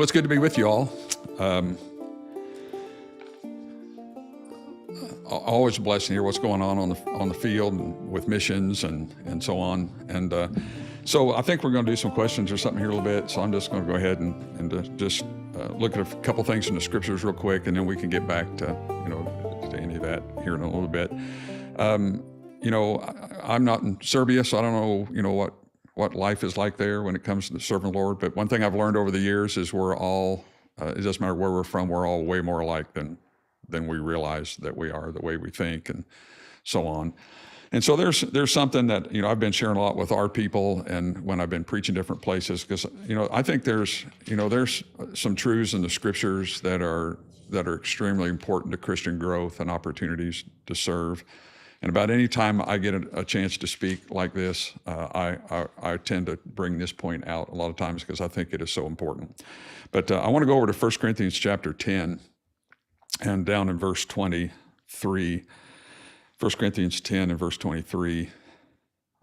Well, it's good to be with you all. Always a blessing to hear what's going on the field and with missions and so on. And so I think we're going to do some questions or something here a little bit. So I'm just going to go ahead and just look at a couple things in the scriptures real quick, and then we can get back to any of that here in a little bit. I'm not in Serbia, so I don't know what life is like there when it comes to serving the Lord. But one thing I've learned over the years is we're all, it doesn't matter where we're from, we're all way more alike than we realize that we are, the way we think and so on. And so there's something that, I've been sharing a lot with our people and when I've been preaching different places, because, I think there's some truths in the scriptures that are extremely important to Christian growth and opportunities to serve. And about any time I get a chance to speak like this, I tend to bring this point out a lot of times because I think it is so important. But I want to go over to 1 Corinthians chapter 10 and down in verse 23. 1 Corinthians 10 and verse 23.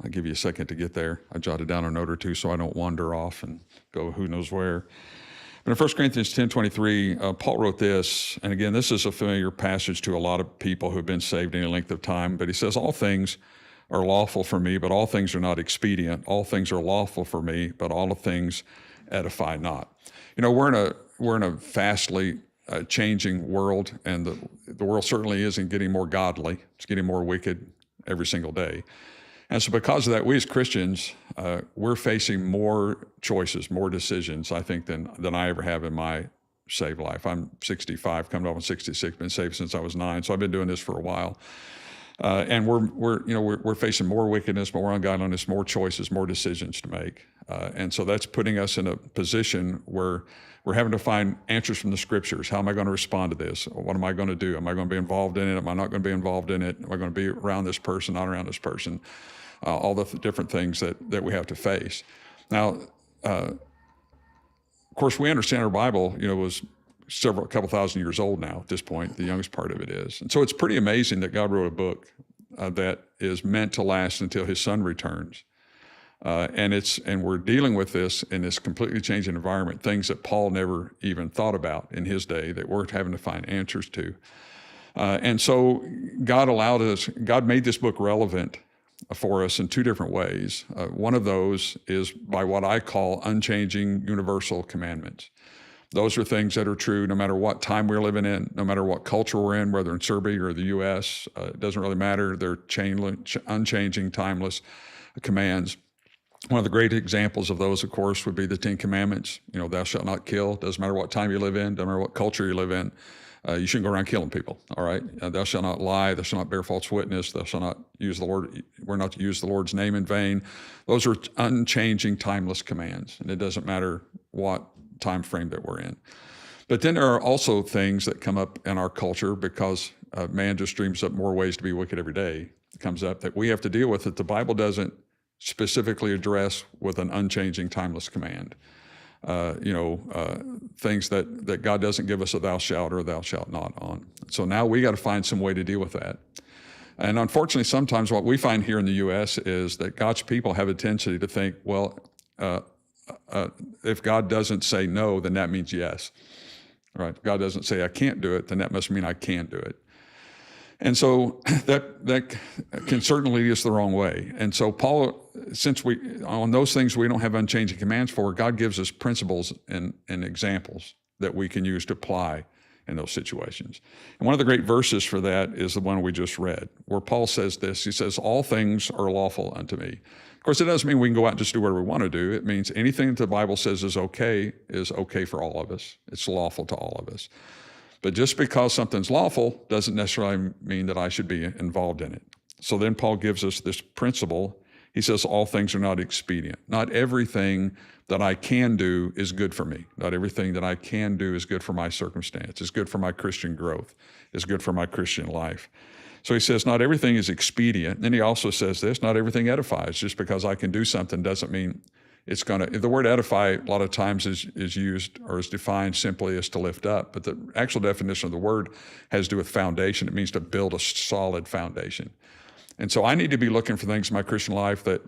I'll give you a second to get there. I jotted down a note or two so I don't wander off and go who knows where. But in 1 Corinthians 10:23, Paul wrote this, and again, this is a familiar passage to a lot of people who have been saved any length of time, but he says, all things are lawful for me, but all things are not expedient. All things are lawful for me, but all things edify not. We're in a vastly changing world, and the world certainly isn't getting more godly. It's getting more wicked every single day. And so because of that, we as Christians, we're facing more choices, more decisions, I think, than I ever have in my saved life. I'm 65, coming up on 66, been saved since I was 9, so I've been doing this for a while. And we're facing more wickedness, more ungodliness, more choices, more decisions to make. And so that's putting us in a position where we're having to find answers from the scriptures. How am I going to respond to this? What am I going to do? Am I going to be involved in it? Am I not going to be involved in it? Am I going to be around this person, not around this person? All the different things that we have to face. Now, of course, we understand our Bible, was a couple thousand years old now at this point, the youngest part of it is. And so it's pretty amazing that God wrote a book that is meant to last until his son returns. And we're dealing with this in this completely changing environment, things that Paul never even thought about in his day that we're having to find answers to. And so God made this book relevant for us in two different ways. One of those is by what I call unchanging universal commandments. Those are things that are true no matter what time we're living in, no matter what culture we're in, whether in Serbia or the U.S., it doesn't really matter. They're unchanging, timeless commands. One of the great examples of those, of course, would be the 10 Commandments. Thou shalt not kill. Doesn't matter what time you live in, doesn't matter what culture you live in. You shouldn't go around killing people, all right? Thou shalt not lie. Thou shalt not bear false witness. Thou shalt not use we're not to use the Lord's name in vain. Those are unchanging, timeless commands, and it doesn't matter what time frame that we're in. But then there are also things that come up in our culture because man just dreams up more ways to be wicked every day. It comes up that we have to deal with that the Bible doesn't specifically address with an unchanging, timeless command. Things that God doesn't give us a thou shalt or thou shalt not on. So now we got to find some way to deal with that. And unfortunately, sometimes what we find here in the U.S. is that God's people have a tendency to think, well, if God doesn't say no, then that means yes. Right? If God doesn't say I can't do it, then that must mean I can do it. And so that can certainly lead us the wrong way. And so Paul, since on those things we don't have unchanging commands for, God gives us principles and examples that we can use to apply in those situations. And one of the great verses for that is the one we just read, where Paul says this. He says, all things are lawful unto me. Of course, it doesn't mean we can go out and just do whatever we want to do. It means anything that the Bible says is okay for all of us. It's lawful to all of us. But just because something's lawful doesn't necessarily mean that I should be involved in it. So then Paul gives us this principle. He says, all things are not expedient. Not everything that I can do is good for me. Not everything that I can do is good for my circumstance. It's good for my Christian growth. It's good for my Christian life. So he says, not everything is expedient. And then he also says this, not everything edifies. Just because I can do something doesn't mean it's going to, the word edify a lot of times is used or is defined simply as to lift up, but the actual definition of the word has to do with foundation. It means to build a solid foundation. And so I need to be looking for things in my Christian life that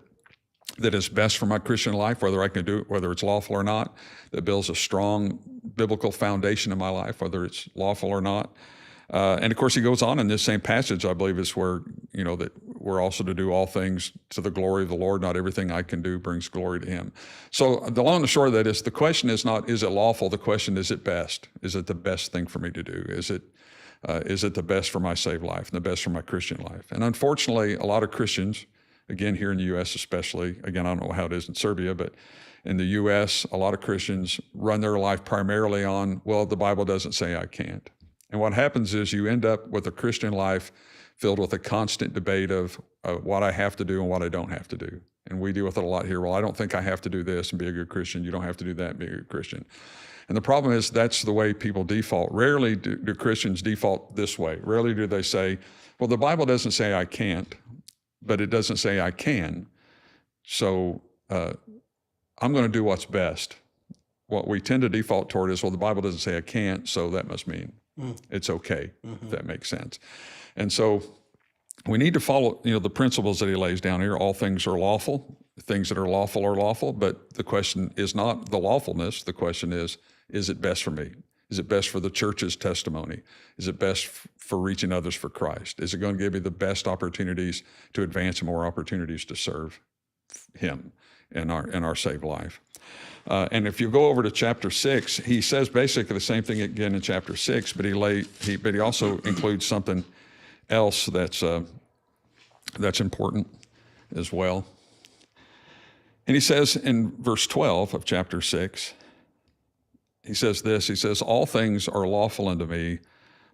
is best for my Christian life, whether I can do it, whether it's lawful or not, that builds a strong biblical foundation in my life, whether it's lawful or not. And of course, he goes on in this same passage, I believe, is where, that we're also to do all things to the glory of the Lord. Not everything I can do brings glory to him. So the long and the short of that is, the question is not, is it lawful? The question is it best? Is it the best thing for me to do? Is it the best for my saved life and the best for my Christian life? And unfortunately, a lot of Christians, again, here in the U.S. especially, again, I don't know how it is in Serbia, but in the U.S., a lot of Christians run their life primarily on, well, the Bible doesn't say I can't. And what happens is you end up with a Christian life filled with a constant debate of what I have to do and what I don't have to do. And we deal with it a lot here. Well, I don't think I have to do this and be a good Christian. You don't have to do that and be a good Christian. And the problem is that's the way people default. Rarely do Christians default this way. Rarely do they say, well, the Bible doesn't say I can't, but it doesn't say I can. So I'm going to do what's best. What we tend to default toward is, well, the Bible doesn't say I can't, so that must mean it's okay, if that makes sense. And so we need to follow, the principles that he lays down here. All things are lawful. Things that are lawful, but the question is not the lawfulness. The question is it best for me? Is it best for the church's testimony? Is it best for reaching others for Christ? Is it going to give me the best opportunities to advance and more opportunities to serve him in our saved life? And if you go over to chapter 6, he says basically the same thing again in chapter 6, but he also includes something else that's important as well. And he says in verse 12 of chapter 6, he says this, he says, all things are lawful unto me,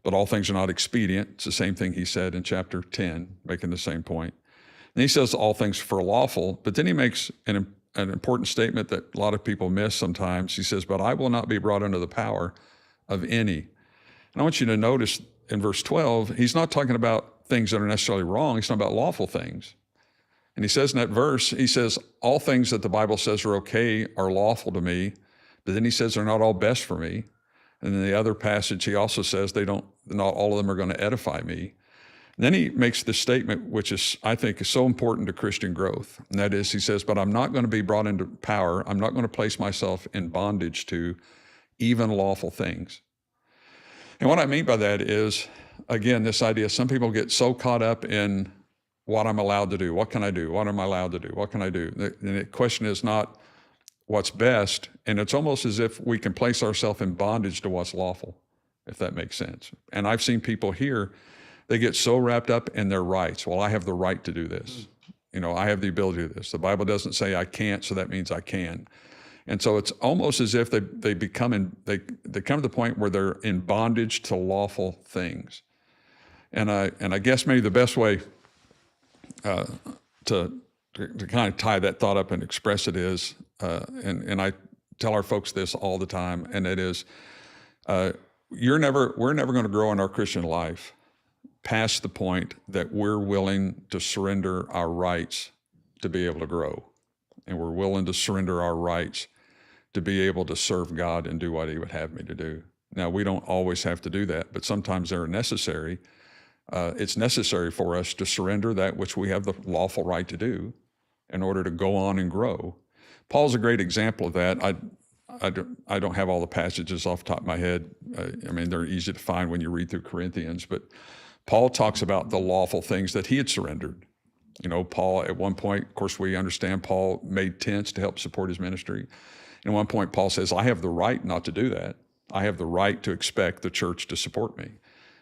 but all things are not expedient. It's the same thing he said in chapter 10, making the same point. And he says all things for lawful, but then he makes an important statement that a lot of people miss sometimes. He says, but I will not be brought under the power of any. And I want you to notice in verse 12, he's not talking about things that are necessarily wrong. He's talking about lawful things. And he says in that verse, he says, all things that the Bible says are okay are lawful to me, but then he says they're not all best for me. And in the other passage, he also says not all of them are going to edify me. And then he makes this statement, which I think is so important to Christian growth. And that is, he says, but I'm not going to be brought into power. I'm not going to place myself in bondage to even lawful things. And what I mean by that is, again, this idea, some people get so caught up in what I'm allowed to do. What can I do? What am I allowed to do? What can I do? And the question is not what's best. And it's almost as if we can place ourselves in bondage to what's lawful, if that makes sense. And I've seen people here, they get so wrapped up in their rights. Well, I have the right to do this. I have the ability to do this. The Bible doesn't say I can't, so that means I can. And so it's almost as if they come to the point where they're in bondage to lawful things. And I guess maybe the best way to kind of tie that thought up and express it is, and I tell our folks this all the time, and it is, we're never going to grow in our Christian life past the point that we're willing to surrender our rights to be able to grow. And we're willing to surrender our rights to be able to serve God and do what he would have me to do. Now, we don't always have to do that, but sometimes they're necessary. It's necessary for us to surrender that which we have the lawful right to do in order to go on and grow. Paul's a great example of that. I don't have all the passages off the top of my head. I mean, they're easy to find when you read through Corinthians, but Paul talks about the lawful things that he had surrendered. Paul, at one point, of course, we understand Paul made tents to help support his ministry. And at one point, Paul says, I have the right not to do that. I have the right to expect the church to support me.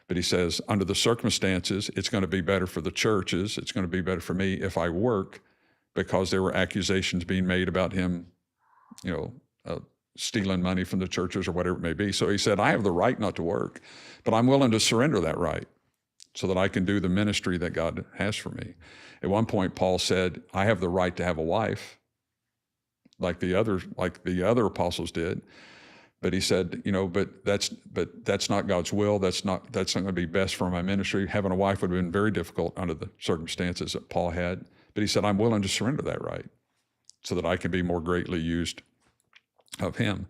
But he says, under the circumstances, it's going to be better for the churches. It's going to be better for me if I work, because there were accusations being made about him, stealing money from the churches or whatever it may be. So he said, I have the right not to work, but I'm willing to surrender that right so that I can do the ministry that God has for me. At one point, Paul said, I have the right to have a wife, like the other apostles did. But he said, but that's not God's will. That's not going to be best for my ministry. Having a wife would have been very difficult under the circumstances that Paul had. But he said, I'm willing to surrender that right so that I can be more greatly used of him.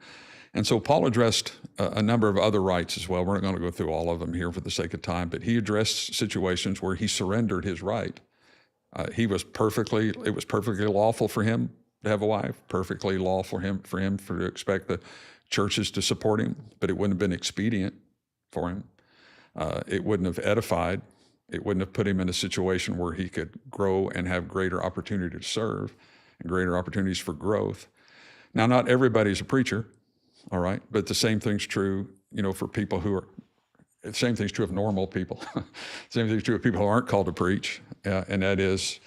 And so Paul addressed a number of other rights as well. We're not going to go through all of them here for the sake of time, but he addressed situations where he surrendered his right. It was perfectly lawful for him to have a wife, perfectly lawful for him to expect the churches to support him, but it wouldn't have been expedient for him. It wouldn't have edified. It wouldn't have put him in a situation where he could grow and have greater opportunity to serve and greater opportunities for growth. Now, not everybody's a preacher, all right, but the same thing's true, for people who are, the same thing's true of normal people. Same thing's true of people who aren't called to preach, and that is,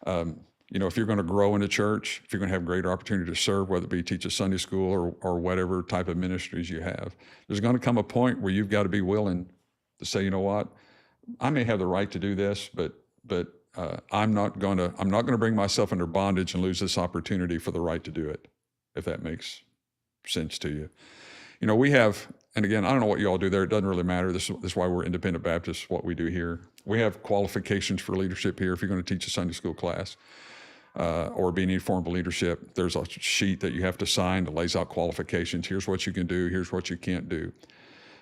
if you're going to grow in a church, if you're going to have greater opportunity to serve, whether it be teach a Sunday school or whatever type of ministries you have, there's going to come a point where you've got to be willing to say, you know what, I may have the right to do this, but I'm not going to bring myself under bondage and lose this opportunity for the right to do it, if that makes sense to you. We have, and again, I don't know what you all do there. It doesn't really matter. This is why we're independent Baptists, what we do here. We have qualifications for leadership here. If you're going to teach a Sunday school class or be any form of leadership, there's a sheet that you have to sign that lays out qualifications. Here's what you can do. Here's what you can't do.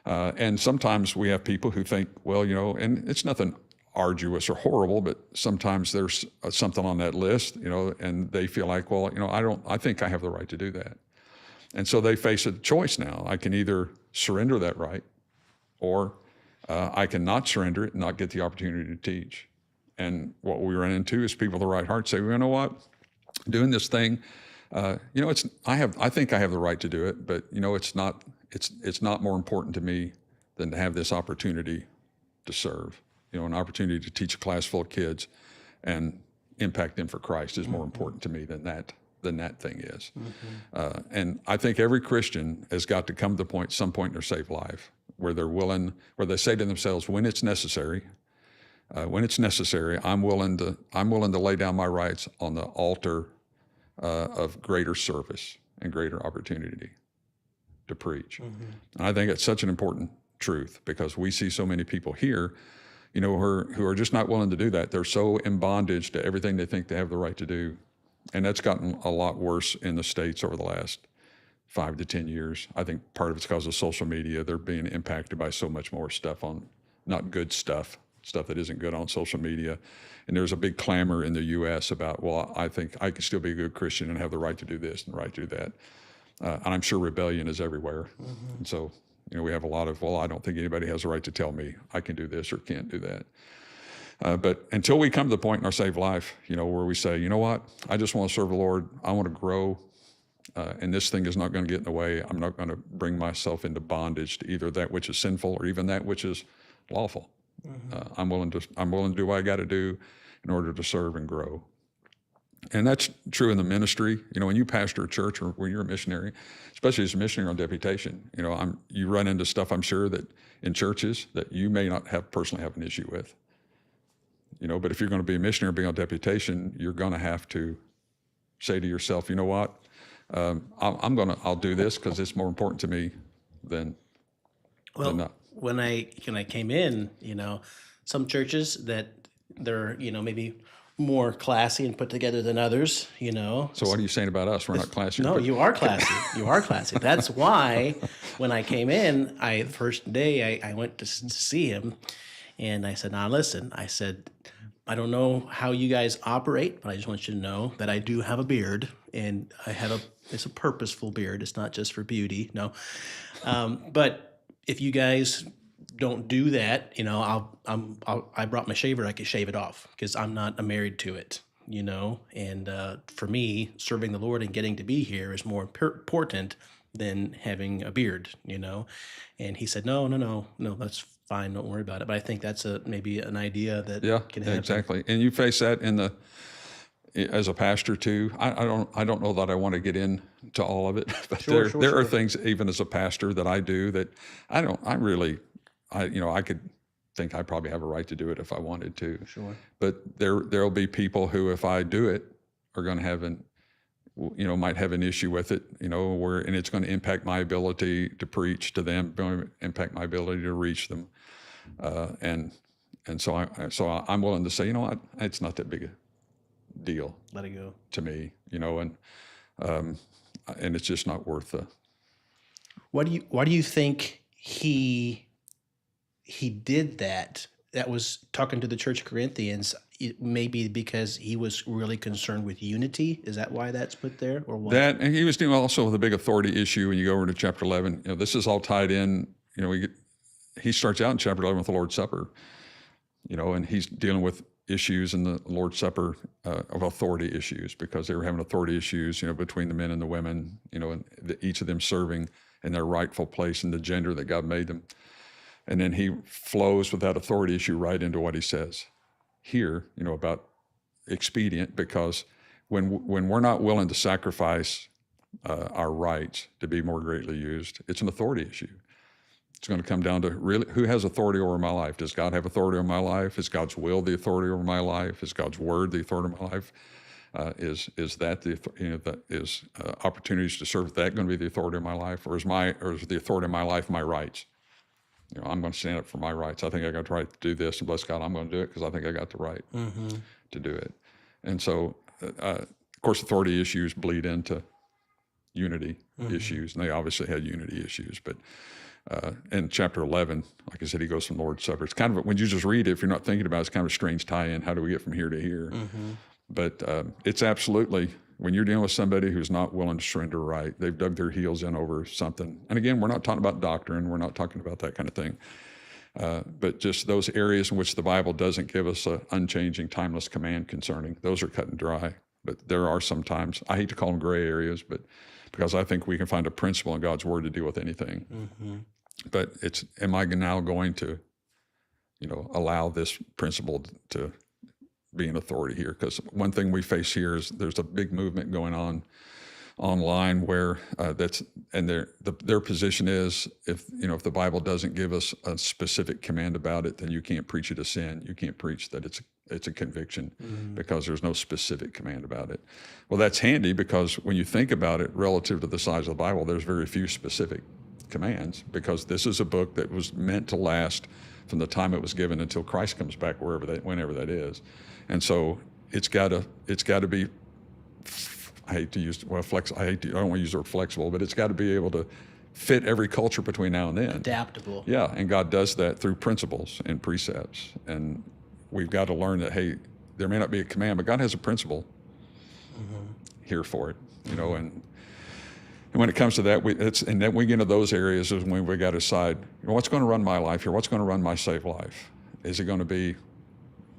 And sometimes we have people who think, well, and it's nothing arduous or horrible, but sometimes there's something on that list, and they feel like, well, I think I have the right to do that. And so they face a choice now. I can either surrender that right, or I can not surrender it and not get the opportunity to teach. And what we run into is people with the right heart say, well, you know what, doing this thing, I think I have the right to do it, but it's not more important to me than to have this opportunity to serve. An opportunity to teach a class full of kids and impact them for Christ is more important to me than that thing is. Mm-hmm. And I think every Christian has got to come to some point in their saved life where where they say to themselves, when it's necessary, I'm willing to lay down my rights on the altar of greater service and greater opportunity to preach. Mm-hmm. And I think it's such an important truth because we see so many people here, who are just not willing to do that. They're so in bondage to everything they think they have the right to do. And that's gotten a lot worse in the States over the last 5 to 10 years. I think part of it's because of social media. They're being impacted by so much more stuff not good stuff that isn't good on social media. And there's a big clamor in the U.S. about, well, I think I can still be a good Christian and have the right to do this and the right to do that. And I'm sure rebellion is everywhere. Mm-hmm. And so, we have a lot of, well, I don't think anybody has the right to tell me I can do this or can't do that. But until we come to the point in our saved life, where we say, you know what, I just want to serve the Lord. I want to grow. And this thing is not going to get in the way. I'm not going to bring myself into bondage to either that which is sinful or even that which is lawful. Mm-hmm. I'm willing to do what I got to do in order to serve and grow. And that's true in the ministry. When you pastor a church or when you're a missionary, especially as a missionary on deputation, you run into stuff, I'm sure, that in churches that you may not personally have an issue with. But if you're going to be a missionary being on deputation, you're going to have to say to yourself, you know what, I'll do this because it's more important to me than not. When I came in, some churches that they're, maybe more classy and put together than others, So what are you saying about us? We're not classy. No, you are classy. You are classy. That's why when I came in, first day I went to see him, and I said, now listen, I said, I don't know how you guys operate, but I just want you to know that I do have a beard, and it's a purposeful beard. It's not just for beauty, no. But if you guys don't do that, I brought my shaver. I could shave it off because I'm not married to it, And for me, serving the Lord and getting to be here is more important than having a beard, And he said, no, that's fine. Don't worry about it. But I think that's maybe an idea that can happen. Exactly. And you face that as a pastor too. I don't know that I want to get into all of it, but there are things even as a pastor that I do that I could think I probably have a right to do it if I wanted to. Sure. But there'll be people who, if I do it, are going to have might have an issue with it, and it's going to impact my ability to preach to them, going to impact my ability to reach them. And so I'm willing to say, you know what, it's not that big a deal. Let it go. To me, and it's just not worth the. Why do you think he did that? that was talking to the Church of Corinthians, maybe because he was really concerned with unity. Is that why that's put there, or what? That, and he was dealing also with a big authority issue. When you go over to chapter 11, this is all tied in. He starts out in chapter 11 with the Lord's Supper, and he's dealing with issues in the Lord's Supper of authority issues, because they were having authority issues, between the men and the women, and each of them serving in their rightful place in the gender that God made them. And then he flows with that authority issue right into what he says here, about expedient, because when we're not willing to sacrifice our rights to be more greatly used, it's an authority issue. It's going to come down to really who has authority over my life. Does God have authority over my life? Is God's will the authority over my life? Is God's word the authority over my life? Is that opportunities to serve that going to be the authority of my life, or is the authority of my life my rights? I'm going to stand up for my rights. I think I got the right to do this, and bless God, I'm going to do it because I think I got the right to do it. And so, of course, authority issues bleed into unity issues, and they obviously had unity issues. But in chapter 11, like I said, he goes from Lord's Supper. It's kind of, when you just read it, if you're not thinking about it, it's kind of a strange tie-in. How do we get from here to here? But it's absolutely, when you're dealing with somebody who's not willing to surrender right, they've dug their heels in over something. And again, we're not talking about doctrine. We're not talking about that kind of thing. But just those areas in which the Bible doesn't give us an unchanging, timeless command concerning, those are cut and dry. But there are sometimes, I hate to call them gray areas, but because I think we can find a principle in God's word to deal with anything. But am I now going to, allow this principle to be an authority here? Because one thing we face here is there's a big movement going on online where their position is, if the Bible doesn't give us a specific command about it, then you can't preach it a sin. You can't preach that it's a conviction because there's no specific command about it. Well, that's handy, because when you think about it relative to the size of the Bible, there's very few specific commands, because this is a book that was meant to last from the time it was given until Christ comes back, whenever that is. And so it's got to be, I hate to use, I don't want to use the word flexible, but it's got to be able to fit every culture between now and then. Adaptable. Yeah, and God does that through principles and precepts. And we've got to learn that, hey, there may not be a command, but God has a principle here for it, and when it comes to that, and then we get into those areas is when we got to decide, what's going to run my life here? What's going to run my saved life? Is it going to be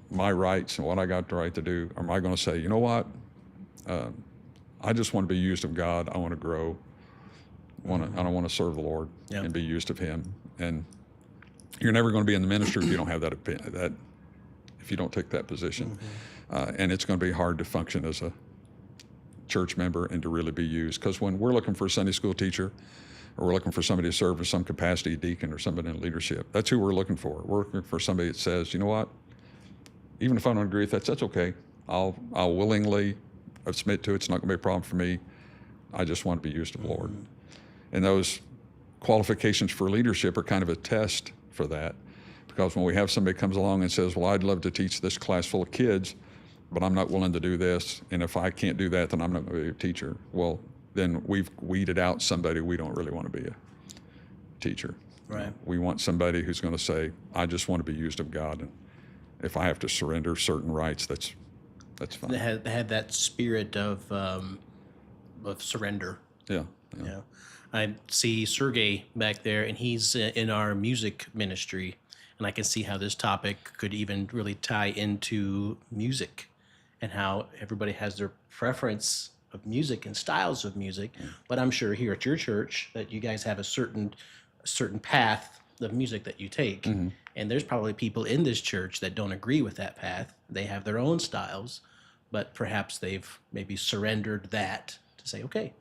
my rights and what I got the right to do? Or am I going to say, you know what? I just want to be used of God. I want to grow. I don't want to serve the Lord and be used of Him. And you're never going to be in the ministry if you don't have that opinion, if you don't take that position. And it's going to be hard to function as a church member and to really be used. Because when we're looking for a Sunday school teacher, or we're looking for somebody to serve in some capacity, deacon or somebody in leadership, that's who we're looking for. We're looking for somebody that says, you know what, even if I don't agree with that, that's okay. I'll willingly submit to it. It's not going to be a problem for me. I just want to be used of the Lord. And those qualifications for leadership are kind of a test for that. Because when we have somebody comes along and says, well, I'd love to teach this class full of kids, but I'm not willing to do this, and if I can't do that, then I'm not going to be a teacher. Well, then we've weeded out somebody we don't really want to be a teacher. Right. We want somebody who's going to say, I just want to be used of God, and if I have to surrender certain rights, that's fine. They had that spirit of surrender. Yeah. I see Sergey back there, and he's in our music ministry, and I can see how this topic could even really tie into music, and how everybody has their preference of music and styles of music. But I'm sure here at your church that you guys have a certain path of music that you take. And there's probably people in this church that don't agree with that path. They have their own styles, but perhaps they've maybe surrendered that to say, okay,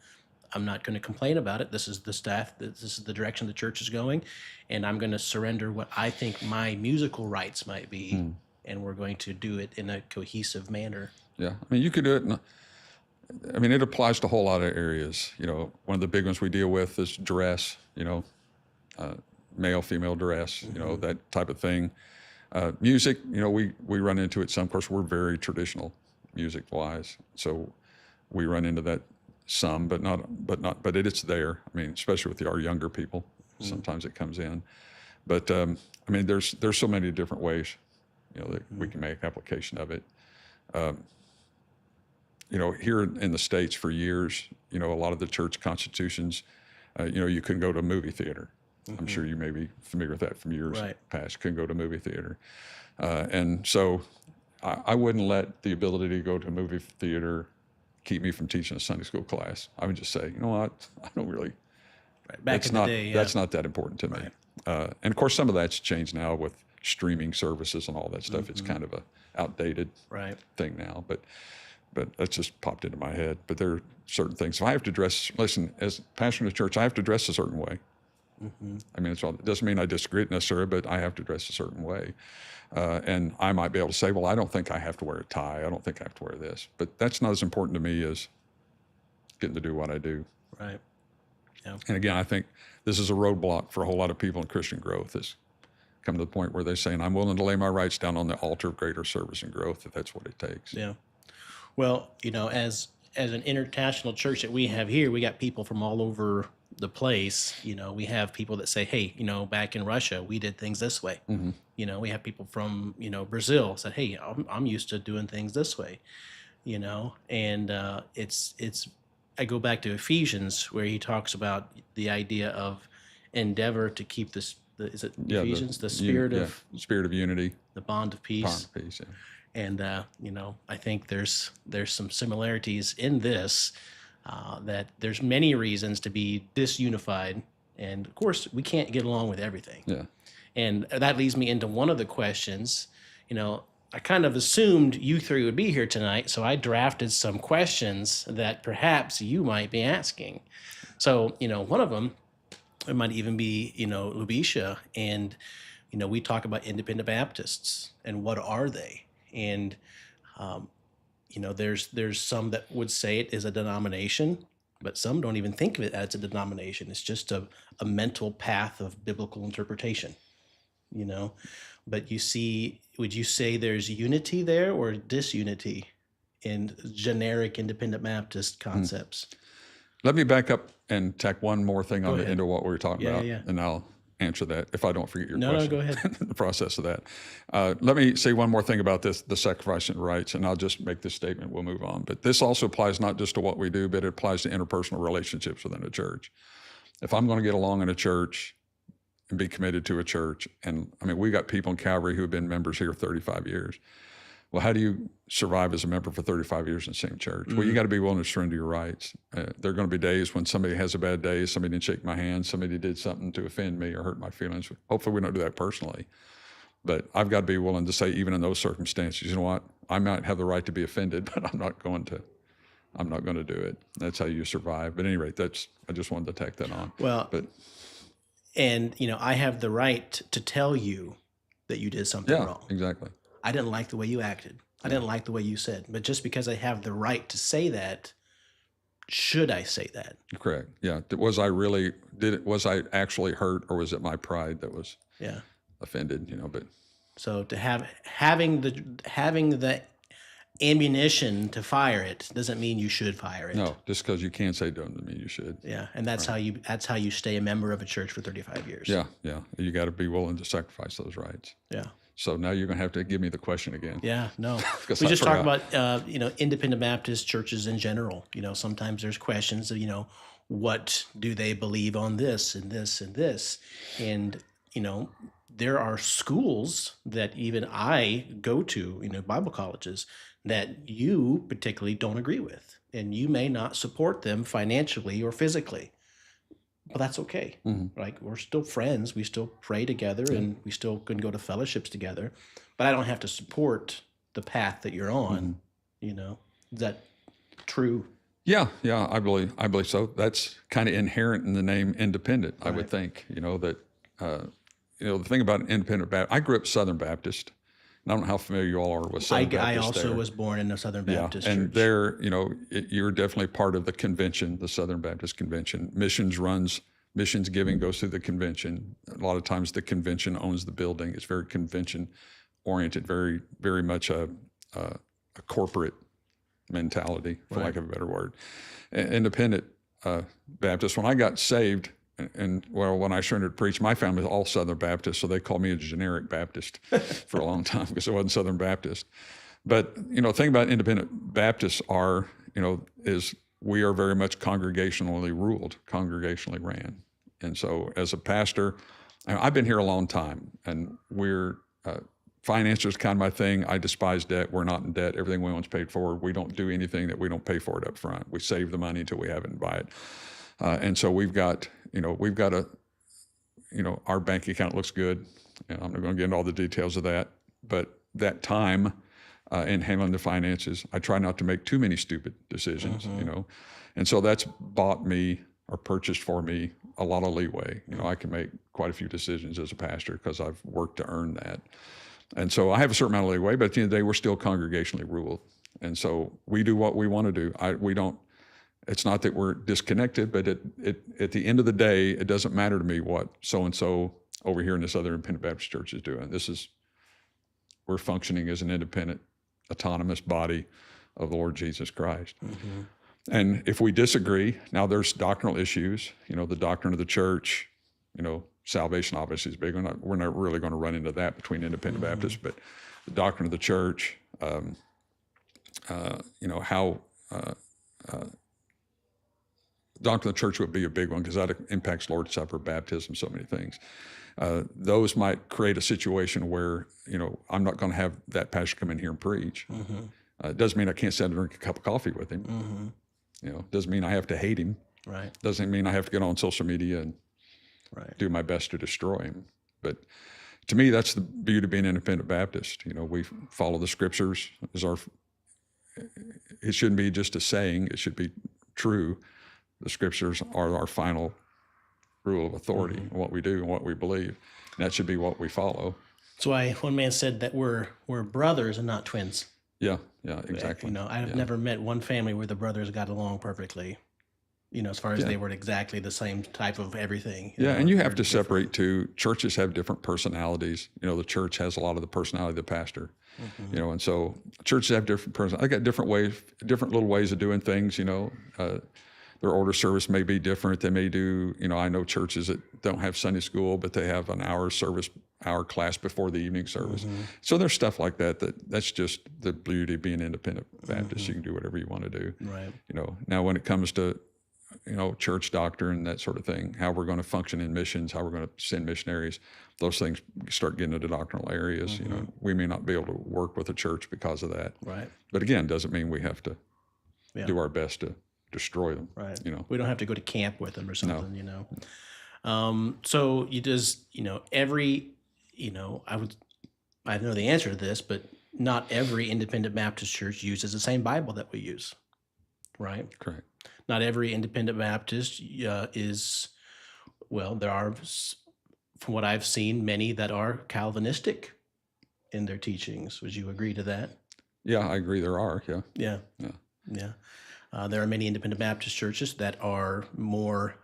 I'm not going to complain about it. This is the staff, this is the direction the church is going, and I'm going to surrender what I think my musical rights might be. And we're going to do it in a cohesive manner. Yeah. I mean, you could do it. It applies to a whole lot of areas. One of the big ones we deal with is dress, male, female dress, that type of thing. Music, we run into it some. Of course, we're very traditional music-wise. So we run into that some, but it's there. Especially with our younger people, sometimes it comes in. But, there's so many different ways that we can make application of it. Here in the States for years, a lot of the church constitutions, you couldn't go to a movie theater. I'm sure you may be familiar with that from years past. Couldn't go to a movie theater. And so I wouldn't let the ability to go to a movie theater keep me from teaching a Sunday school class. I would just say, you know what, I don't really, Back in the day, that's not that important to me. And of course, some of that's changed now with streaming services and all that stuff. It's kind of a outdated thing now, but that just popped into my head. But there are certain things. If I have to dress, listen, as pastor in the church, I have to dress a certain way. I mean, it doesn't mean I disagree necessarily, but I have to dress a certain way. And I might be able to say, well, I don't think I have to wear a tie. I don't think I have to wear this. But that's not as important to me as getting to do what I do. Right. Yeah. And again, I think this is a roadblock for a whole lot of people in Christian growth, is come to the point where they're saying, I'm willing to lay my rights down on the altar of greater service and growth if that's what it takes. Yeah. Well, as an international church that we have here, we got people from all over the place. We have people that say, hey, back in Russia, we did things this way. We have people from, Brazil said, hey, I'm used to doing things this way, and it's I go back to Ephesians where he talks about the idea of endeavor to keep this, is it Ephesians? The spirit of unity, the bond of peace. Bond of peace, yeah. And, I think there's some similarities in this, that there's many reasons to be disunified. And of course, we can't get along with everything. Yeah. And that leads me into one of the questions. I kind of assumed you three would be here tonight, so I drafted some questions that perhaps you might be asking. So, one of them, it might even be, Lubisha, and, we talk about independent Baptists and what are they? And, there's some that would say it is a denomination, but some don't even think of it as a denomination. It's just a mental path of biblical interpretation, But would you say there's unity there or disunity in generic independent Baptist concepts? Let me back up and tack one more thing into what we were talking about, Yeah. and I'll answer that if I don't forget your question. No, go ahead. The process of that. Let me say one more thing about this, the sacrifice and rights, and I'll just make this statement, we'll move on. But this also applies not just to what we do, but it applies to interpersonal relationships within a church. If I'm going to get along in a church and be committed to a church, and I mean, we got people in Calvary who have been members here 35 years. Well, how do you survive as a member for 35 years in the same church? Well, you got to be willing to surrender your rights. There are going to be days when somebody has a bad day, somebody didn't shake my hand, somebody did something to offend me or hurt my feelings. Hopefully we don't do that personally. But I've got to be willing to say, even in those circumstances, you know what? I might have the right to be offended, but I'm not going to do it. That's how you survive. But at any rate, I just wanted to tack that on. Well, and I have the right to tell you that you did something wrong. Exactly. I didn't like the way you acted. I didn't like the way you said. But just because I have the right to say that, should I say that? Correct. Yeah. Was I actually hurt, or was it my pride that was offended? But so to having the ammunition to fire it doesn't mean you should fire it. No, just because you can't say it doesn't mean you should. Yeah, and that's how you stay a member of a church for 35 years. Yeah. You got to be willing to sacrifice those rights. Yeah. So now you're going to have to give me the question again. Yeah, no. We just talk about, independent Baptist churches in general. Sometimes there's questions of, what do they believe on this and this and this? And, there are schools that even I go to, Bible colleges, that you particularly don't agree with. And you may not support them financially or physically. But that's okay. Like, we're still friends. We still pray together, and we still can go to fellowships together. But I don't have to support the path that you're on. Is that true? Yeah, I believe so. That's kind of inherent in the name independent. I would think. That the thing about an independent Baptist. I grew up Southern Baptist. And I don't know how familiar you all are with Southern Baptist. I also was born in a Southern Baptist church. And there, you're definitely part of the convention, the Southern Baptist Convention. Missions giving goes through the convention. A lot of times the convention owns the building. It's very convention oriented, very, very much a corporate mentality, for lack of a better word. Independent Baptist, when I got saved, and well, when I started to preach, my family was all Southern Baptist, so they called me a generic Baptist for a long time because I wasn't Southern Baptist. But, the thing about independent Baptists is we are very much congregationally ruled, congregationally ran. And so as a pastor, I've been here a long time, and finance is kind of my thing. I despise debt. We're not in debt. Everything we own is paid for. We don't do anything that we don't pay for it up front. We save the money until we have it and buy it. And so we've got our bank account looks good. I'm not going to get into all the details of that, but that time in handling the finances, I try not to make too many stupid decisions, and so that's bought me or purchased for me a lot of leeway. I can make quite a few decisions as a pastor because I've worked to earn that. And so I have a certain amount of leeway, but at the end of the day, we're still congregationally ruled. And so we do what we want to do. It's not that we're disconnected, but at the end of the day, it doesn't matter to me what so-and-so over here in this other independent Baptist church is doing. We're functioning as an independent, autonomous body of the Lord Jesus Christ. Mm-hmm. And if we disagree, now there's doctrinal issues, the doctrine of the church, salvation obviously is big. We're not really going to run into that between independent mm-hmm. Baptists, but the doctrine of the church, doctrine of the church would be a big one because that impacts Lord's Supper, baptism, so many things. Those might create a situation where, I'm not going to have that pastor come in here and preach. Mm-hmm. It doesn't mean I can't sit and drink a cup of coffee with him. Mm-hmm. Doesn't mean I have to hate him. Right. Doesn't mean I have to get on social media and do my best to destroy him. But to me, that's the beauty of being an independent Baptist. We follow the scriptures it shouldn't be just a saying, it should be true. The scriptures are our final rule of authority, mm-hmm. what we do and what we believe. And that should be what we follow. That's why one man said that we're brothers and not twins. Yeah, exactly. I've never met one family where the brothers got along perfectly, as far as they were exactly the same type of everything. And you have to separate too. Churches have different personalities. The church has a lot of the personality of the pastor, mm-hmm. And so churches have different personalities. I got different little ways of doing things, their order service may be different. They may do, I know churches that don't have Sunday school, but they have an hour class before the evening service. Mm-hmm. So there's stuff like that's just the beauty of being independent Baptist. Mm-hmm. You can do whatever you want to do. Right. Now when it comes to, church doctrine, that sort of thing, how we're going to function in missions, how we're going to send missionaries, those things start getting into doctrinal areas. Mm-hmm. We may not be able to work with a church because of that. Right. But again, doesn't mean we have to do our best to destroy them. Right. We don't have to go to camp with them or something, So you just, every, I know the answer to this, but not every independent Baptist church uses the same Bible that we use. Right. Correct. Not every independent Baptist there are, from what I've seen, many that are Calvinistic in their teachings. Would you agree to that? Yeah, I agree there are. Yeah. There are many independent Baptist churches that are more,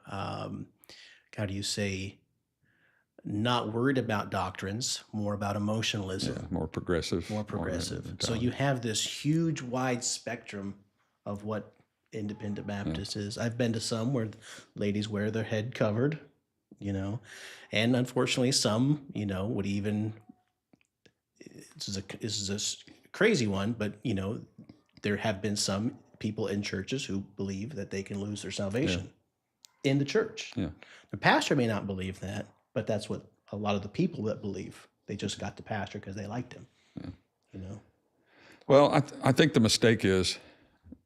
not worried about doctrines, more about emotionalism. Yeah, more progressive. So you have this huge, wide spectrum of what independent Baptist is. I've been to some where ladies wear their head covered, and unfortunately some, would even, this is a crazy one, but, there have been some people in churches who believe that they can lose their salvation in the church. Yeah. The pastor may not believe that, but that's what a lot of the people that believe. They just got the pastor because they liked him. Yeah. Well, I think the mistake is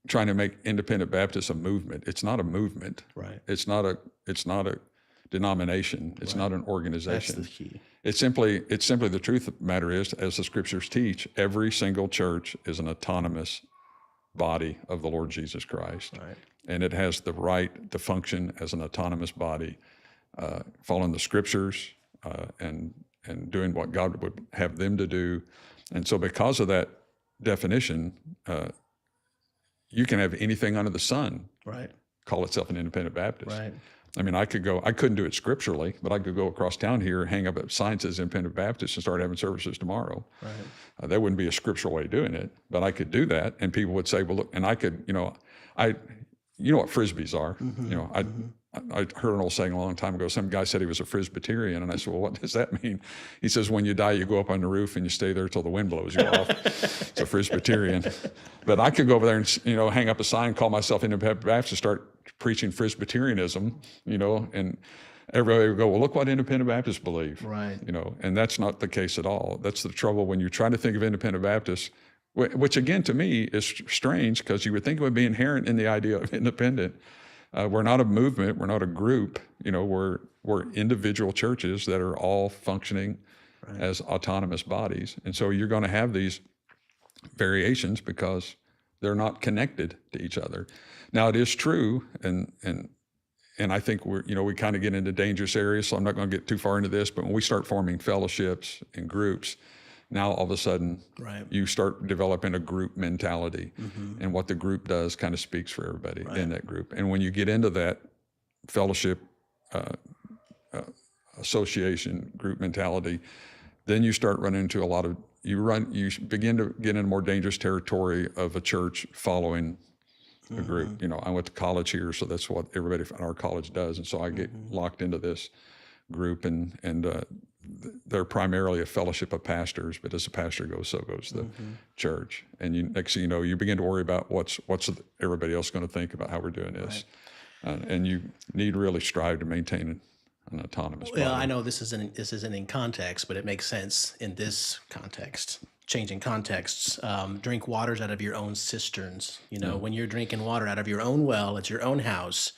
trying to make independent Baptists a movement. It's not a movement. Right. It's not a denomination. It's not an organization. That's the key. It's simply the truth of the matter is, as the scriptures teach, every single church is an autonomous body of the Lord Jesus Christ. Right. And it has the right to function as an autonomous body, following the scriptures and doing what God would have them to do. And so because of that definition, you can have anything under the sun call itself an independent Baptist. Right. I mean, I couldn't do it scripturally, but I could go across town here, hang up a sign that says independent Baptist and start having services tomorrow. Right. That wouldn't be a scriptural way of doing it, but I could do that. And people would say, well, look, and I could, what Frisbees are. Mm-hmm. I heard an old saying a long time ago. Some guy said he was a Presbyterian, and I said, well, what does that mean? He says, when you die, you go up on the roof and you stay there till the wind blows you off. It's a Presbyterian. But I could go over there and, hang up a sign, call myself Independent Baptist, start preaching Presbyterianism, and everybody would go, well, look what Independent Baptists believe. Right. And that's not the case at all. That's the trouble when you try to think of Independent Baptists, which again, to me, is strange, because you would think it would be inherent in the idea of independent. We're not a movement. We're not a group. We're individual churches that are all functioning as autonomous bodies. And so you're going to have these variations because they're not connected to each other. Now, it is true, and I think we kind of get into dangerous areas, so I'm not going to get too far into this, but when we start forming fellowships and groups, now all of a sudden you start developing a group mentality, and what the group does kind of speaks for everybody in that group. And when you get into that fellowship, association, group mentality, then you start running into you begin to get into more dangerous territory of a church following a group. I went to college here, so that's what everybody in our college does. And so I get locked into this group, and they're primarily a fellowship of pastors, but as a pastor goes, so goes the church. And next thing you know, you begin to worry about what's everybody else going to think about how we're doing this. And you need to really strive to maintain an autonomous body. Well, I know this isn't in context, but it makes sense in this context. Changing contexts, drink waters out of your own cisterns. When you're drinking water out of your own well, it's your own house,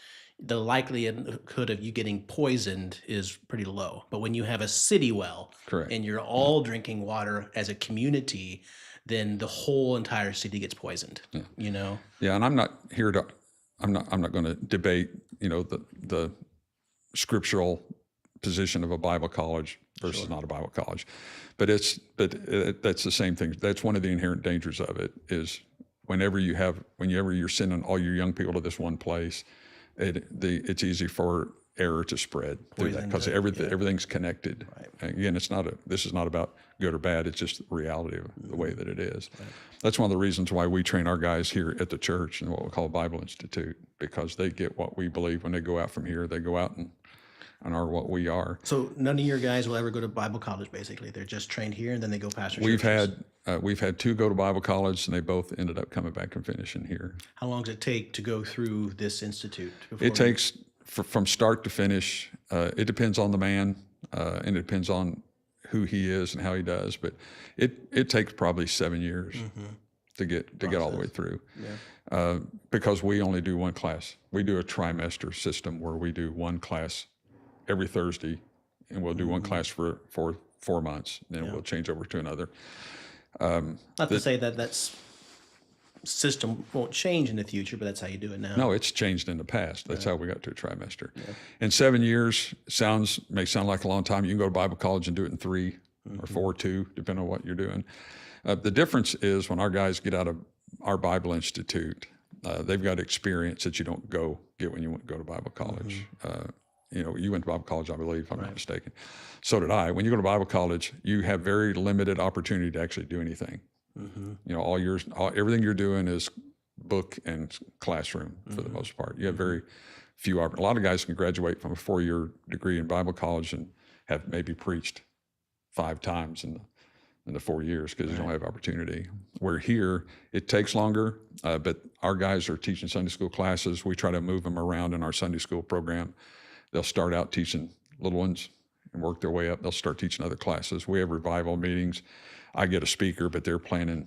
the likelihood of you getting poisoned is pretty low. But when you have a city well, correct, and you're all drinking water as a community, then the whole entire city gets poisoned. Yeah, and I'm not going to debate, the scriptural position of a Bible college versus not a Bible college, but that's the same thing. That's one of the inherent dangers of it, is whenever you're sending all your young people to this one place, it's easy for error to spread through that, because everything's connected. Right. Again, this is not about good or bad. It's just the reality of the way that it is. Right. That's one of the reasons why we train our guys here at the church in what we call Bible Institute, because they get what we believe when they go out from here. They go out and are what we are. So none of your guys will ever go to Bible college, basically. They're just trained here, and then they go pastor churches. We've had two go to Bible college, and they both ended up coming back and finishing here. How long does it take to go through this institute? It takes, from start to finish, it depends on the man, and it depends on who he is and how he does, but it takes probably 7 years to get all the way through. Yeah. Because we only do one class. We do a trimester system where we do one class every Thursday, and we'll do one class for 4 months, then we'll change over to another. Not to say that's system won't change in the future, but that's how you do it now. No, it's changed in the past. That's how we got to a trimester. Yeah. And 7 years may sound like a long time. You can go to Bible college and do it in 3 or 4, 2, depending on what you're doing. The difference is when our guys get out of our Bible Institute, they've got experience that you don't get when you go to Bible college. You went to Bible college, I believe, if I'm not mistaken. So did I. When you go to Bible college, you have very limited opportunity to actually do anything. Everything you're doing is book and classroom for the most part. You have very few. A lot of guys can graduate from a 4-year degree in Bible college and have maybe preached 5 times in the 4 years because you don't have opportunity. Where here, it takes longer, but our guys are teaching Sunday school classes. We try to move them around in our Sunday school program. They'll start out teaching little ones and work their way up. They'll start teaching other classes. We have revival meetings. I get a speaker, but they're planning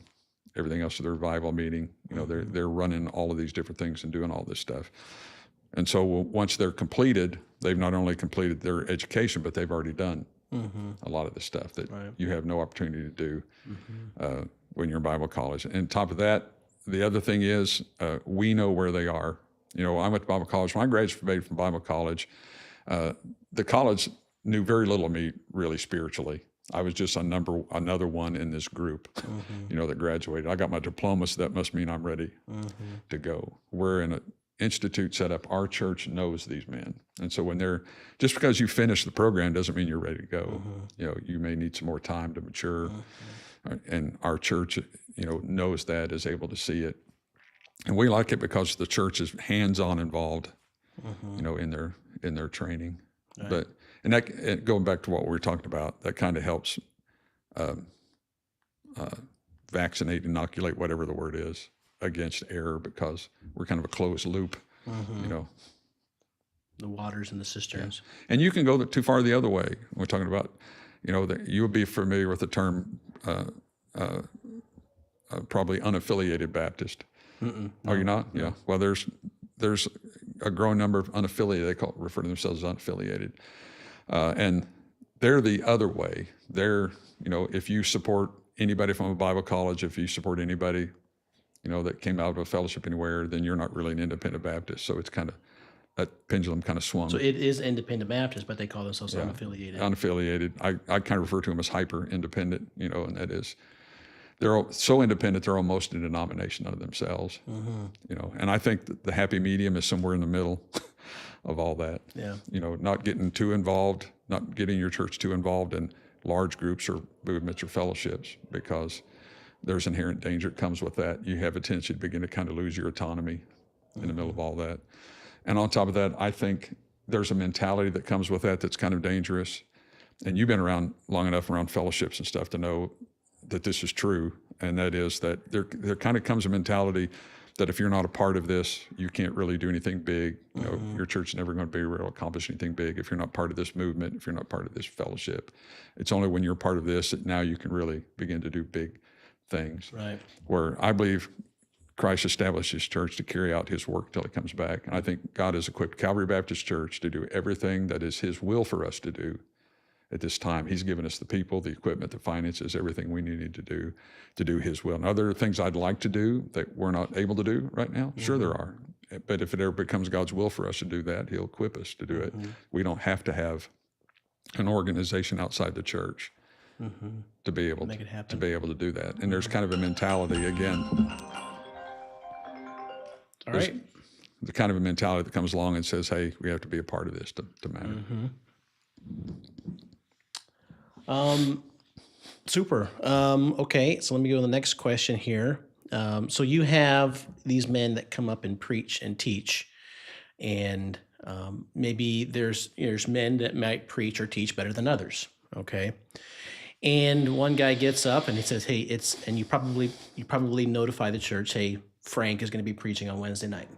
everything else to the revival meeting. They're running all of these different things and doing all this stuff. And so once they're completed, they've not only completed their education, but they've already done a lot of the stuff that you have no opportunity to do when you're in Bible college. And on top of that, the other thing is we know where they are. I went to Bible college. When I graduated from Bible college, the college knew very little of me really spiritually. I was just another one in this group, that graduated. I got my diploma, so that must mean I'm ready to go. We're in an institute set up. Our church knows these men. And so just because you finish the program doesn't mean you're ready to go. You may need some more time to mature. And our church, knows that, is able to see it. And we like it because the church is hands-on involved in their training. Right. But and going back to what we were talking about, that kind of helps vaccinate, inoculate, whatever the word is, against error, because we're kind of a closed loop, The waters and the cisterns. Yeah. And you can go too far the other way. We're talking about, that you would be familiar with the term probably unaffiliated Baptist. No. Are you not? No. Yeah. Well, there's a growing number of unaffiliated. They refer to themselves as unaffiliated, and they're the other way. They're if you support anybody from a Bible college, if you support anybody, that came out of a fellowship anywhere, then you're not really an independent Baptist. So it's kind of that pendulum kind of swung. So it is independent Baptist, but they call themselves unaffiliated. Unaffiliated. I kind of refer to them as hyper independent. And that is. They're so independent, they're almost a denomination of themselves, And I think that the happy medium is somewhere in the middle of all that. Yeah. Not getting too involved, not getting your church too involved in large groups or movements or fellowships, because there's inherent danger that comes with that. You have a tendency to begin to kind of lose your autonomy in the middle of all that. And on top of that, I think there's a mentality that comes with that that's kind of dangerous. And you've been around long enough around fellowships and stuff to know that this is true, and that is that there kind of comes a mentality that if you're not a part of this, you can't really do anything big. Your church is never going to be able to accomplish anything big if you're not part of this movement, if you're not part of this fellowship. It's only when you're part of this that now you can really begin to do big things. Right. Where I believe Christ established his church to carry out his work till he comes back. And I think God has equipped Calvary Baptist Church to do everything that is his will for us to do. At this time, he's given us the people, the equipment, the finances, everything we needed to do his will. And are there things I'd like to do that we're not able to do right now? Sure there are. But if it ever becomes God's will for us to do that, he'll equip us to do it. We don't have to have an organization outside the church to be able to do that. And there's kind of a mentality, again. All right. The kind of a mentality that comes along and says, hey, we have to be a part of this to matter. Super. Okay, so let me go to the next question here. So you have these men that come up and preach and teach, and maybe there's men that might preach or teach better than others. Okay, and one guy gets up and he says, "Hey, and you probably notify the church, hey, Frank is going to be preaching on Wednesday night."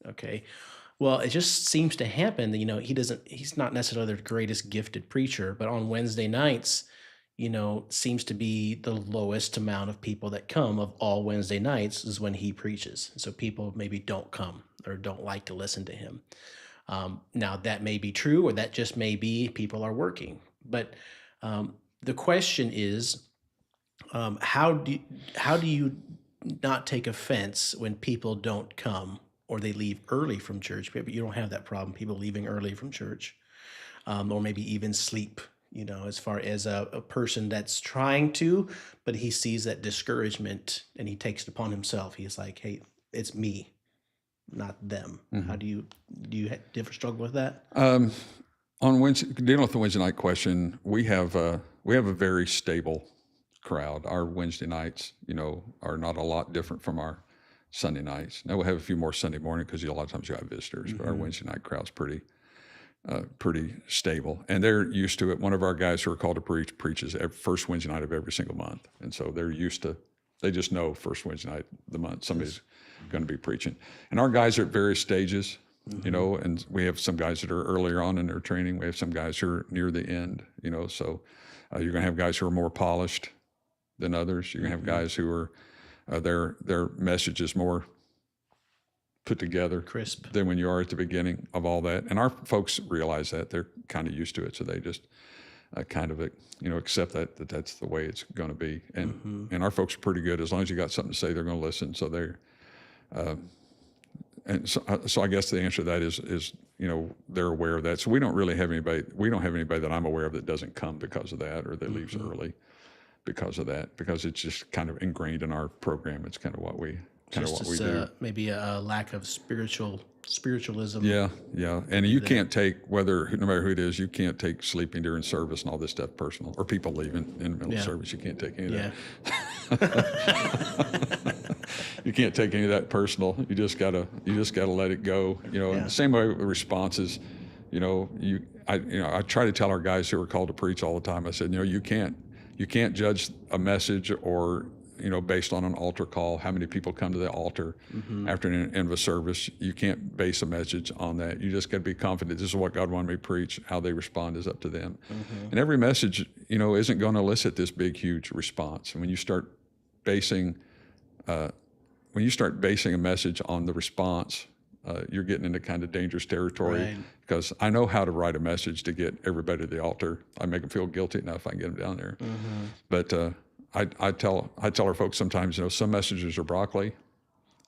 Okay. Well, it just seems to happen that, he's not necessarily the greatest gifted preacher, but on Wednesday nights, seems to be the lowest amount of people that come of all Wednesday nights is when he preaches. So people maybe don't come or don't like to listen to him. Now that may be true, or that just may be people are working. But the question is, how do you not take offense when people don't come? Or they leave early from church, but you don't have that problem, people leaving early from church, or maybe even sleep, as far as a person that's trying to, but he sees that discouragement and he takes it upon himself. He's like, hey, it's me, not them. How do you ever struggle with that? On Wednesday, dealing with the Wednesday night question, we have a very stable crowd. Our Wednesday nights, are not a lot different from our Sunday nights. Now we'll have a few more Sunday morning because a lot of times you have visitors, but our Wednesday night crowd's pretty stable, and they're used to it. One of our guys who are called to preaches every first Wednesday night of every single month, and so they're used to. They just know first Wednesday night of the month somebody's going to be preaching. And our guys are at various stages, and we have some guys that are earlier on in their training. We have some guys who are near the end, So you're going to have guys who are more polished than others. You're going to have guys who are. Their message is more put together, crisp, than when you are at the beginning of all that. And our folks realize that. They're kind of used to it, so they just kind of accept that that's the way it's going to be. And our folks are pretty good. As long as you got something to say, they're going to listen. So they're and so I guess the answer to that is they're aware of that. So we don't have anybody that I'm aware of that doesn't come because of that, or that leaves early because of that, because it's just kind of ingrained in our program. It's kind of what we do. Maybe a lack of spiritualism. Yeah. And you can't take, no matter who it is, you can't take sleeping during service and all this stuff personal, or people leaving in the middle of service. You can't take any of that. You can't take any of that personal. You just gotta let it go. Yeah. Same way with responses. I try to tell our guys who are called to preach all the time. I said, you can't judge a message or based on an altar call, how many people come to the altar after an end of a service. You can't base a message on that. You just got to be confident this is what God wanted me to preach. How they respond is up to them. And every message, isn't going to elicit this big, huge response. And when you start basing a message on the response, you're getting into kind of dangerous territory. Right. Because I know how to write a message to get everybody to the altar. I make them feel guilty enough. I can get them down there. But I tell our folks sometimes, some messages are broccoli.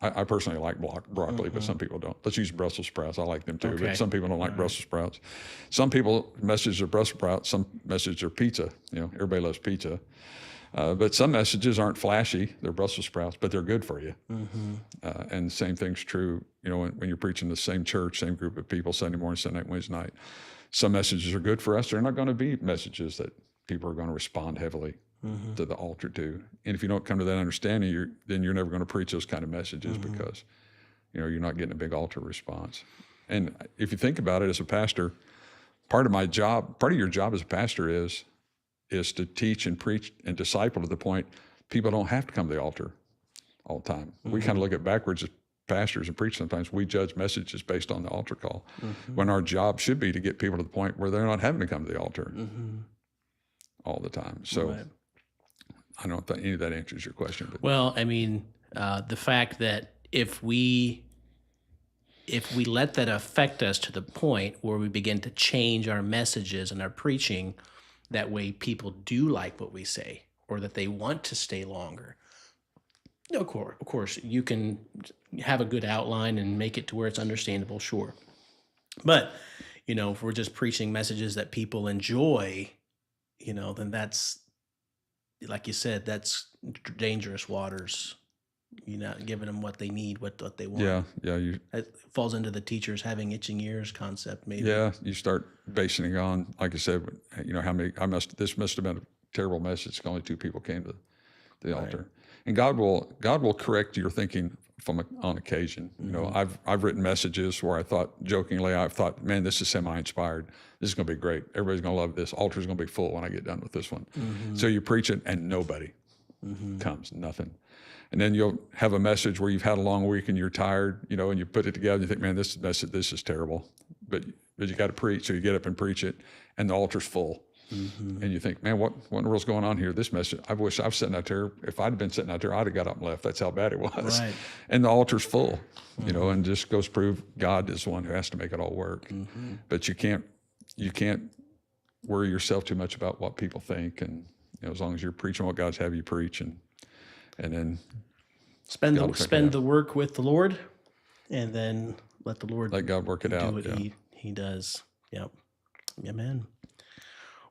I personally like broccoli, but some people don't. Let's use Brussels sprouts. I like them too, Okay. but some people don't like Brussels sprouts. Some people messages are Brussels sprouts. Some messages are pizza. Everybody loves pizza. But some messages aren't flashy. They're Brussels sprouts, but they're good for you. And the same thing's true, when you're preaching the same church, same group of people, Sunday morning, Sunday night, Wednesday night. Some messages are good for us. They're not going to be messages that people are going to respond heavily to the altar to. And if you don't come to that understanding, then you're never going to preach those kind of messages because, you're not getting a big altar response. And if you think about it as a pastor, part of your job as a pastor is to teach and preach and disciple to the point people don't have to come to the altar all the time. We kind of look at backwards as pastors and preach sometimes. We judge messages based on the altar call when our job should be to get people to the point where they're not having to come to the altar all the time. So Right. I don't think any of that answers your question. But Well, I mean, the fact that if we let that affect us to the point where we begin to change our messages and our preaching, that way people do like what we say or that they want to stay longer. Of course, you can have a good outline and make it to where it's understandable, sure. But, if we're just preaching messages that people enjoy, then that's, like you said, that's dangerous waters. You're not giving them what they need, what they want. yeah, It falls into the teachers having itching ears concept, maybe. you start basing it on, like I said, this must have been a terrible message. Only 2 people came to the altar. And God will correct your thinking on occasion. I've written messages where I've thought, man, this is semi-inspired. This is going to be great. Everybody's going to love this. Altar's going to be full when I get done with this one. So you preach it and nobody comes, nothing. And then you'll have a message where you've had a long week and you're tired, and you put it together and you think, man, this is terrible. But you got to preach. So you get up and preach it and the altar's full. And you think, man, what in the world's going on here? This message, I wish I was sitting out there. If I'd been sitting out there, I'd have got up and left. That's how bad it was. Right. And the altar's full, and just goes to prove God is the one who has to make it all work. But you can't worry yourself too much about what people think. And as long as you're preaching what God's have you preach, and then Spend the work with the Lord, and then let the Lord let God work it out. do what he does. Yep. Amen.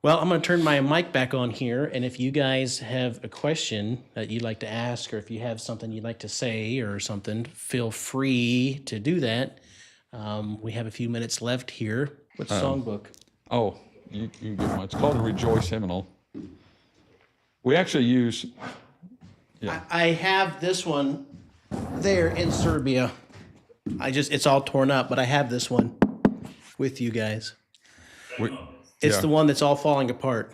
Well, I'm going to turn my mic back on here, and if you guys have a question that you'd like to ask, or if you have something you'd like to say or something, feel free to do that. We have a few minutes left here. What's songbook? Oh, you can get one. It's called the Rejoice Hymnal. We actually use... I have this one there in Serbia. It's all torn up, but I have this one with you guys. It's the one that's all falling apart.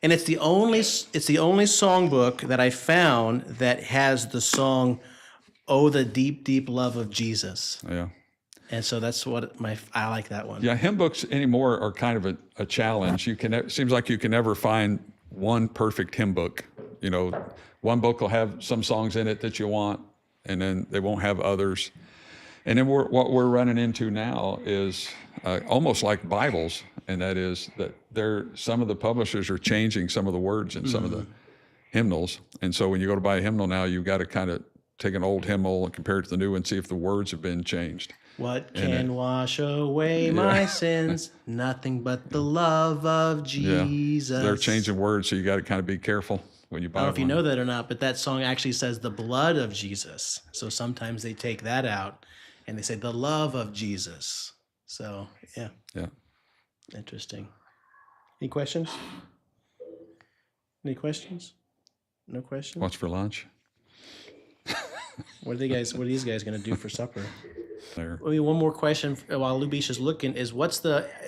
And it's the only songbook that I found that has the song, "Oh, the Deep, Deep Love of Jesus." Yeah. And so that's what I like that one. Yeah, hymn books anymore are kind of a challenge. It seems like you can never find one perfect hymn book. One book will have some songs in it that you want, and then they won't have others. And then what we're running into now is almost like Bibles, and that is that some of the publishers are changing some of the words in some of the hymnals. And so when you go to buy a hymnal now, you've got to kind of take an old hymnal and compare it to the new and see if the words have been changed. What can wash away my sins? Nothing but the love of Jesus. Yeah. They're changing words, so you got to kind of be careful when you buy I don't know if you one. know that or not, but that song actually says the blood of Jesus. So sometimes they take that out and they say the love of Jesus. So, yeah. Yeah. Interesting. Any questions? Any questions? No question. What's for lunch? What are these guys going to do for supper? There. I mean, one more question while Lubish is looking is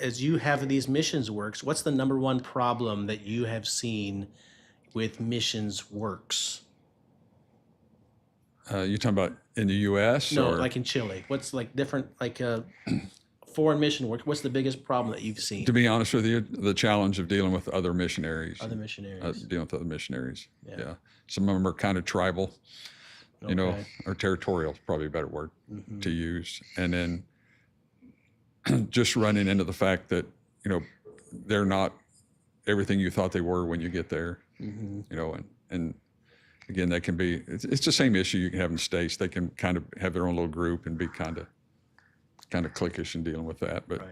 as you have these missions works, what's the number one problem that you have seen with missions works? You talking about in the U.S.? No, or? like in Chile. What's like different, like foreign mission work? What's the biggest problem that you've seen? To be honest with you, the challenge of dealing with other missionaries. Other missionaries. Dealing with other missionaries. Yeah. Some of them are kind of tribal, you know, Okay. or territorial is probably a better word to use. And then just running into the fact that, you know, they're not everything you thought they were when you get there, you know, and again, that can be, it's the same issue you can have in the States. They can kind of have their own little group and be kind of cliquish in dealing with that. But Right.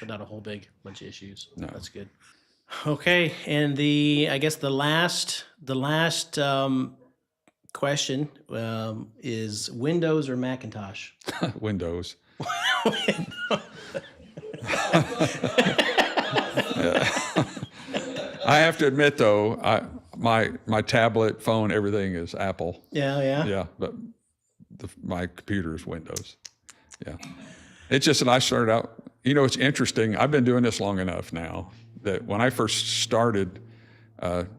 But not a whole big bunch of issues. No. That's good. Okay, and I guess the last question is Windows or Macintosh? Windows. I have to admit, though, my tablet, phone, everything is Apple. Yeah. Yeah, but my computer is Windows. Yeah. It's just that I started out, you know, it's interesting. I've been doing this long enough now that when I first started,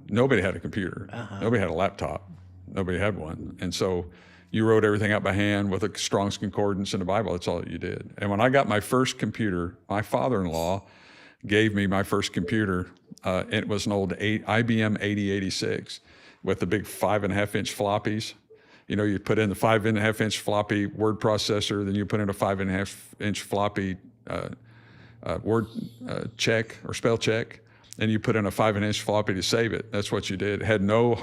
nobody had a computer. Nobody had a laptop. Nobody had one. And so you wrote everything out by hand with a Strong's Concordance and the Bible. That's all that you did. And when I got my first computer, my father-in-law gave me my first computer. It was an old IBM 8086 with the big 5.5-inch floppies. You know, you put in the 5.5-inch floppy word processor, then you put in a 5.5-inch floppy word check or spell check, and you put in a 5-inch floppy to save it. That's what you did. It had no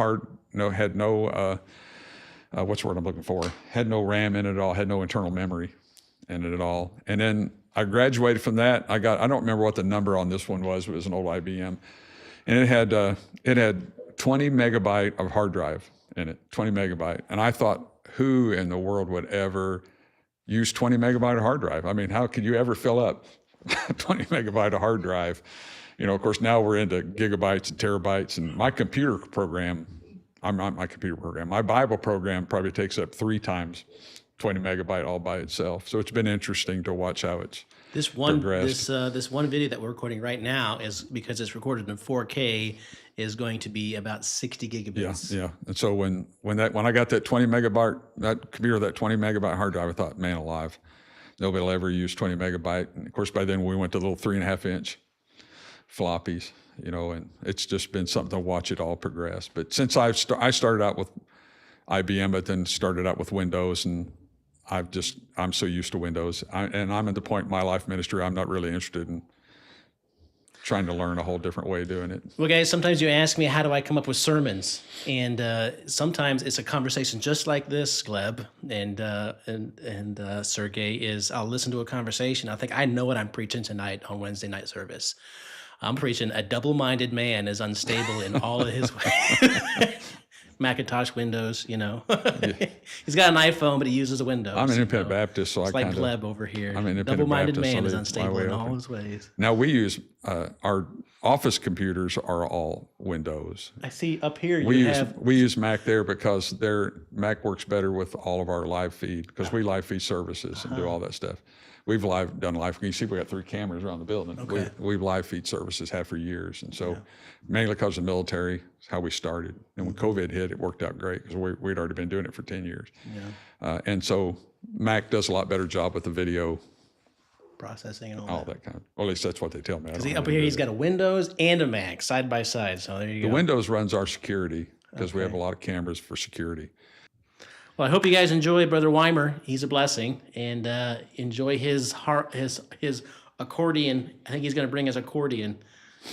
what's the word I'm looking for? Had no RAM in it at all. Had no internal memory in it at all. And then I graduated from that. I don't remember what the number on this one was. But it was an old IBM, and it had 20 megabyte of hard drive in it. 20 megabyte, and I thought, who in the world would ever use 20 megabyte of hard drive? I mean, how could you ever fill up 20 megabyte of hard drive? You know, of course, now we're into gigabytes and terabytes, and my computer program, my Bible program probably takes up 3 times 20 megabyte all by itself. So it's been interesting to watch how it's progressed. This one video that we're recording right now is, because it's recorded in 4K, is going to be about 60 gigabits. Yeah. And so when I got that 20 megabyte, that computer, that 20 megabyte hard drive, I thought, man alive, nobody will ever use 20 megabyte. And of course, by then we went to little 3.5-inch floppies, you know, and it's just been something to watch it all progress. But since I started out with IBM, but then started out with Windows, and I'm so used to Windows. And I'm at the point in my life ministry, I'm not really interested in trying to learn a whole different way of doing it. Well, guys, sometimes you ask me, how do I come up with sermons? And sometimes it's a conversation just like this, Gleb and Sergey, is I'll listen to a conversation. I think I know what I'm preaching tonight on Wednesday night service. I'm preaching a double-minded man is unstable in all of his ways. Macintosh, Windows, you know. Yeah. He's got an iPhone, but he uses a Windows. I'm an independent Baptist, so it's like Gleb over here. I'm an independent double-minded Baptist, man so is my unstable way in open. all his ways. Now we use our office computers are all Windows. I see up here We use Mac there because their Mac works better with all of our live feed, because we live feed services and do all that stuff. We've done live. You see, we got 3 cameras around the building. Okay. We've live feed services, have for years, and so mainly because of the military, it's how we started. And when COVID hit, it worked out great because we'd already been doing it for 10 years. Yeah. And so Mac does a lot better job with the video processing and all that kind of. Well, at least that's what they tell me. Up here, he's got a Windows and a Mac side by side. So there you go. The Windows runs our security because we have a lot of cameras for security. Well, I hope you guys enjoy Brother Weimer. He's a blessing, and enjoy his accordion. I think he's going to bring his accordion,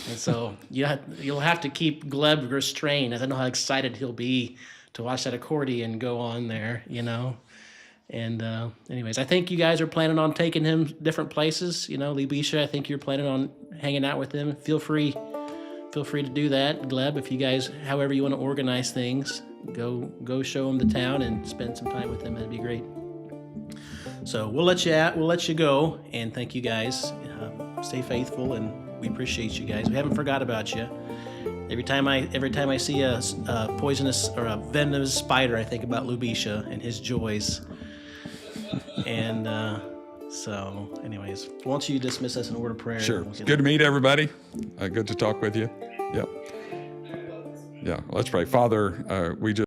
and so you'll have to keep Gleb restrained, as I know how excited he'll be to watch that accordion go on there. You know, and anyways, I think you guys are planning on taking him different places. You know, Libisha, I think you're planning on hanging out with him. Feel free to do that, Gleb. If you guys, however you want to organize things. Go show him the town and spend some time with him. That'd be great. So we'll let you go, and thank you guys. Stay faithful, and we appreciate you guys. We haven't forgot about you. Every time I see a poisonous or a venomous spider, I think about Lubisha and his joys. And so, anyways, why don't you dismiss us in a word of prayer? Sure. Good to meet everybody. Good to talk with you. Yep. Yeah. Let's pray. Father, we just